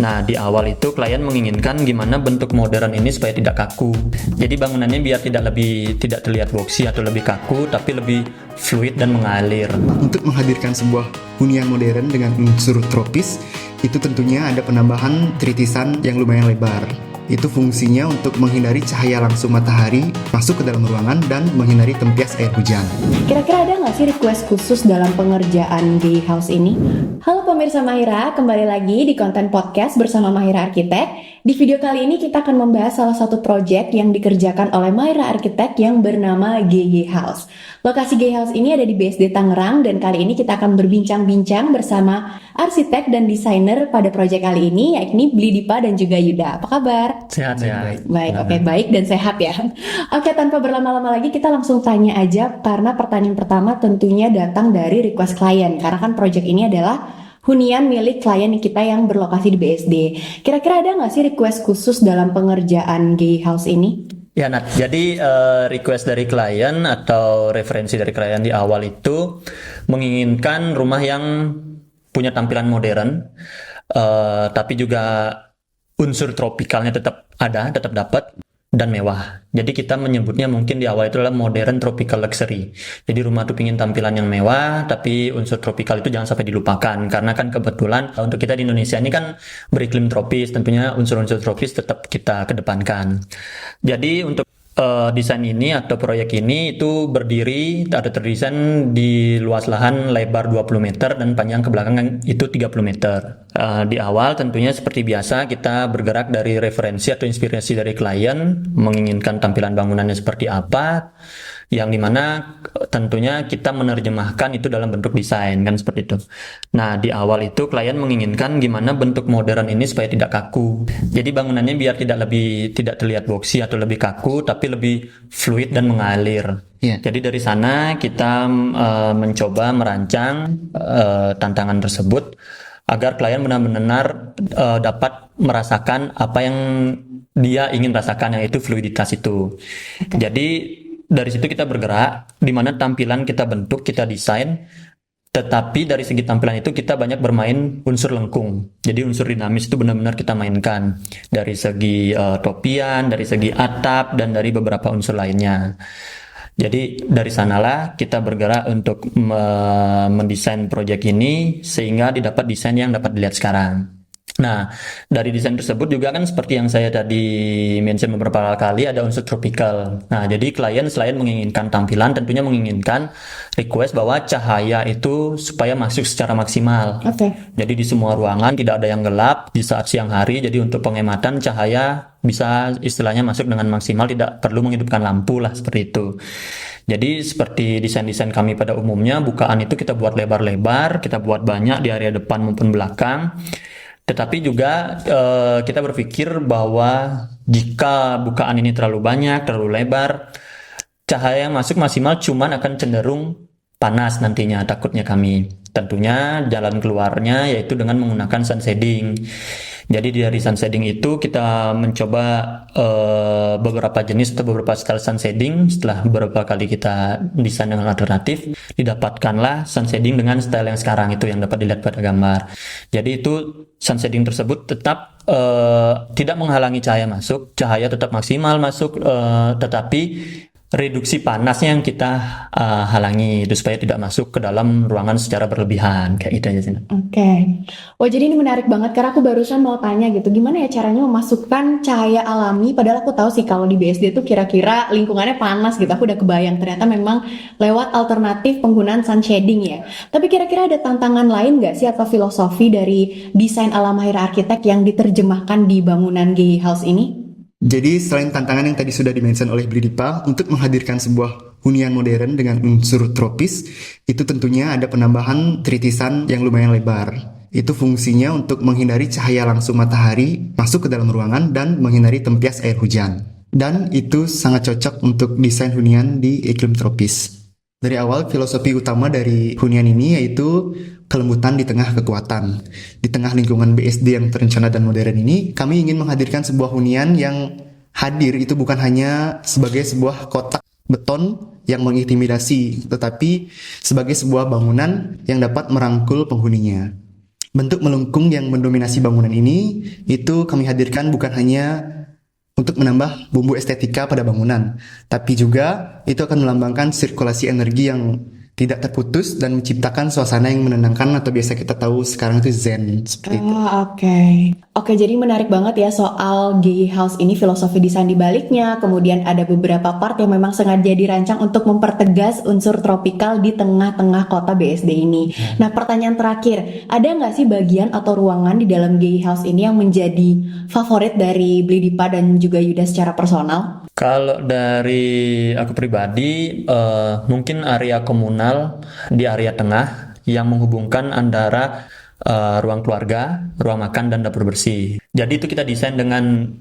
Nah, di awal itu klien menginginkan gimana bentuk modern ini supaya tidak kaku. Jadi bangunannya biar tidak terlihat boxy atau lebih kaku, tapi lebih fluid dan mengalir. Untuk menghadirkan sebuah hunian modern dengan unsur tropis, itu tentunya ada penambahan tritisan yang lumayan lebar. Itu fungsinya untuk menghindari cahaya langsung matahari masuk ke dalam ruangan dan menghindari tempias air hujan. Kira-kira ada nggak sih request khusus dalam pengerjaan di house ini? Halo pemirsa Mahira, kembali lagi di konten podcast bersama Mahira Arsitek. Di video kali ini kita akan membahas salah satu proyek yang dikerjakan oleh Mahira Arsitek yang bernama GY House. Lokasi GY House ini ada di BSD Tangerang dan kali ini kita akan berbincang-bincang bersama arsitek dan desainer pada proyek kali ini, yakni Blidipa dan juga Yuda. Apa kabar? Sehat-sehat. Baik, oke, baik dan sehat ya. Oke, tanpa berlama-lama lagi kita langsung tanya aja karena pertanyaan pertama tentunya datang dari request klien karena kan proyek ini adalah hunian milik klien kita yang berlokasi di BSD. Kira-kira ada nggak sih request khusus dalam pengerjaan GY House ini? Ya, Nat. Jadi request dari klien atau referensi dari klien di awal itu menginginkan rumah yang punya tampilan modern, tapi juga unsur tropikalnya tetap ada, tetap dapat, dan mewah. Jadi kita menyebutnya mungkin di awal itu adalah modern tropical luxury. Jadi rumah tuh pingin tampilan yang mewah, tapi unsur tropikal itu jangan sampai dilupakan. Karena kan kebetulan untuk kita di Indonesia ini kan beriklim tropis, tentunya unsur-unsur tropis tetap kita kedepankan. Jadi untuk desain ini atau proyek ini itu terdesain di luas lahan lebar 20 meter dan panjang ke belakang itu 30 meter. Di awal tentunya seperti biasa kita bergerak dari referensi atau inspirasi dari klien, menginginkan tampilan bangunannya seperti apa, yang dimana tentunya kita menerjemahkan itu dalam bentuk desain, kan seperti itu. Nah, di awal itu klien menginginkan gimana bentuk modern ini supaya tidak kaku. Jadi bangunannya biar tidak terlihat boxy atau lebih kaku, tapi lebih fluid dan mengalir. Jadi dari sana kita mencoba merancang tantangan tersebut agar klien benar-benar dapat merasakan apa yang dia ingin rasakan, yaitu fluiditas itu. Jadi dari situ kita bergerak, di mana tampilan kita bentuk, kita desain, tetapi dari segi tampilan itu kita banyak bermain unsur lengkung. Jadi unsur dinamis itu benar-benar kita mainkan dari segi topian, dari segi atap, dan dari beberapa unsur lainnya. Jadi dari sanalah kita bergerak untuk mendesain proyek ini sehingga didapat desain yang dapat dilihat sekarang. Nah, dari desain tersebut juga kan seperti yang saya tadi mention beberapa kali ada unsur tropical. Nah, jadi klien selain menginginkan tampilan tentunya menginginkan request bahwa cahaya itu supaya masuk secara maksimal. Jadi di semua ruangan tidak ada yang gelap di saat siang hari. Jadi untuk penghematan cahaya bisa istilahnya masuk dengan maksimal, tidak perlu menghidupkan lampu lah seperti itu. Jadi seperti desain-desain kami pada umumnya, bukaan itu kita buat lebar-lebar, kita buat banyak di area depan maupun belakang. Tetapi juga kita berpikir bahwa jika bukaan ini terlalu banyak, terlalu lebar, cahaya yang masuk maksimal cuman akan cenderung panas nantinya, takutnya kami. Tentunya jalan keluarnya yaitu dengan menggunakan sun shading. Jadi dari sun shading itu kita mencoba beberapa jenis atau beberapa style sun shading. Setelah beberapa kali kita desain dengan alternatif, didapatkanlah sun shading dengan style yang sekarang itu yang dapat dilihat pada gambar. Jadi itu sun shading tersebut tetap tidak menghalangi cahaya masuk, cahaya tetap maksimal masuk, tetapi reduksi panasnya yang kita halangi itu supaya tidak masuk ke dalam ruangan secara berlebihan, kayak gitu aja sih. Oke. Wah, jadi ini menarik banget karena aku barusan mau tanya gitu, gimana ya caranya memasukkan cahaya alami, padahal aku tahu sih kalau di BSD tuh kira-kira lingkungannya panas gitu, aku udah kebayang ternyata memang lewat alternatif penggunaan sun shading ya. Tapi kira-kira ada tantangan lain nggak sih atau filosofi dari desain ala Mahira Arsitek yang diterjemahkan di bangunan GY House ini? Jadi selain tantangan yang tadi sudah dimention oleh Blidipa untuk menghadirkan sebuah hunian modern dengan unsur tropis, itu tentunya ada penambahan tritisan yang lumayan lebar. Itu fungsinya untuk menghindari cahaya langsung matahari masuk ke dalam ruangan dan menghindari tempias air hujan. Dan itu sangat cocok untuk desain hunian di iklim tropis. Dari awal, filosofi utama dari hunian ini yaitu kelembutan di tengah kekuatan. Di tengah lingkungan BSD yang terencana dan modern ini, kami ingin menghadirkan sebuah hunian yang hadir itu bukan hanya sebagai sebuah kotak beton yang mengintimidasi, tetapi sebagai sebuah bangunan yang dapat merangkul penghuninya. Bentuk melengkung yang mendominasi bangunan ini itu kami hadirkan bukan hanya untuk menambah bumbu estetika pada bangunan, tapi juga itu akan melambangkan sirkulasi energi yang tidak terputus dan menciptakan suasana yang menenangkan atau biasa kita tahu sekarang itu zen seperti itu. Oke. Oke, jadi menarik banget ya soal GI House ini, filosofi desain di baliknya. Kemudian ada beberapa part yang memang sengaja dirancang untuk mempertegas unsur tropikal di tengah-tengah kota BSD ini. Nah, pertanyaan terakhir, ada nggak sih bagian atau ruangan di dalam GI House ini yang menjadi favorit dari Blidipa dan juga Yuda secara personal? Kalau dari aku pribadi, mungkin area komunal di area tengah yang menghubungkan antara ruang keluarga, ruang makan, dan dapur bersih. Jadi itu kita desain dengan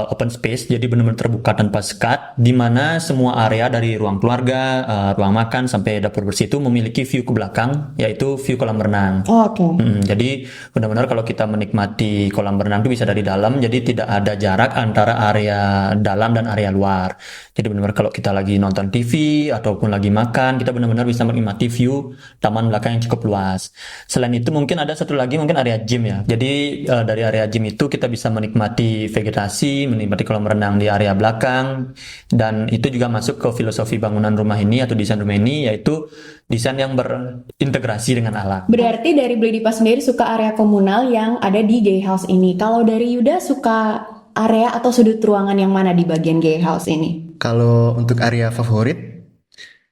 open space, jadi benar-benar terbuka tanpa sekat, di mana semua area dari ruang keluarga, ruang makan, sampai dapur bersih itu memiliki view ke belakang, yaitu view kolam renang. Oke. Jadi benar-benar kalau kita menikmati kolam renang itu bisa dari dalam, jadi tidak ada jarak antara area dalam dan area luar. Jadi benar-benar kalau kita lagi nonton TV ataupun lagi makan, kita benar-benar bisa menikmati view taman belakang yang cukup luas. Selain itu mungkin ada satu lagi, mungkin area gym ya. Jadi dari area gym itu kita bisa menikmati vegetasi, menikmati kolam renang di area belakang, dan itu juga masuk ke filosofi bangunan rumah ini atau desain rumah ini, yaitu desain yang berintegrasi dengan alam. Berarti dari Blidipa sendiri suka area komunal yang ada di GI House ini. Kalau dari Yuda suka area atau sudut ruangan yang mana di bagian GI House ini? Kalau untuk area favorit,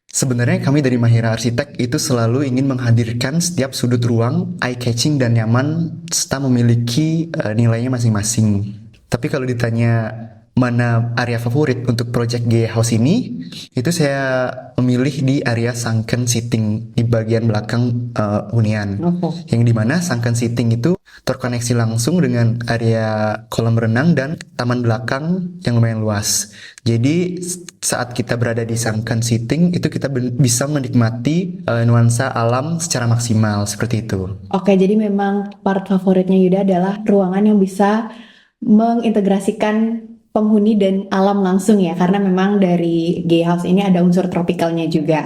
sebenarnya kami dari Mahira Arsitek itu selalu ingin menghadirkan setiap sudut ruang eye-catching dan nyaman serta memiliki nilainya masing-masing. Tapi kalau ditanya mana area favorit untuk project GI House ini, itu saya memilih di area sunken seating di bagian belakang hunian. Yang dimana sunken seating itu terkoneksi langsung dengan area kolam renang dan taman belakang yang lumayan luas. Jadi saat kita berada di sunken seating itu kita bisa menikmati nuansa alam secara maksimal seperti itu. Oke, jadi memang part favoritnya Yuda adalah ruangan yang bisa mengintegrasikan penghuni dan alam langsung ya, karena memang dari GI House ini ada unsur tropikalnya juga.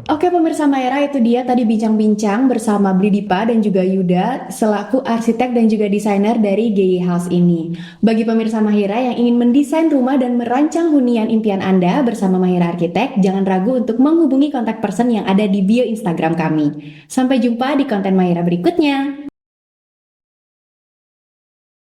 Oke pemirsa Mahira, itu dia tadi bincang-bincang bersama Blidipa dan juga Yuda selaku arsitek dan juga desainer dari GI House ini. Bagi pemirsa Mahira yang ingin mendesain rumah dan merancang hunian impian Anda bersama Mahira Arsitek, jangan ragu untuk menghubungi kontak person yang ada di bio Instagram kami. Sampai jumpa di konten Mahira berikutnya.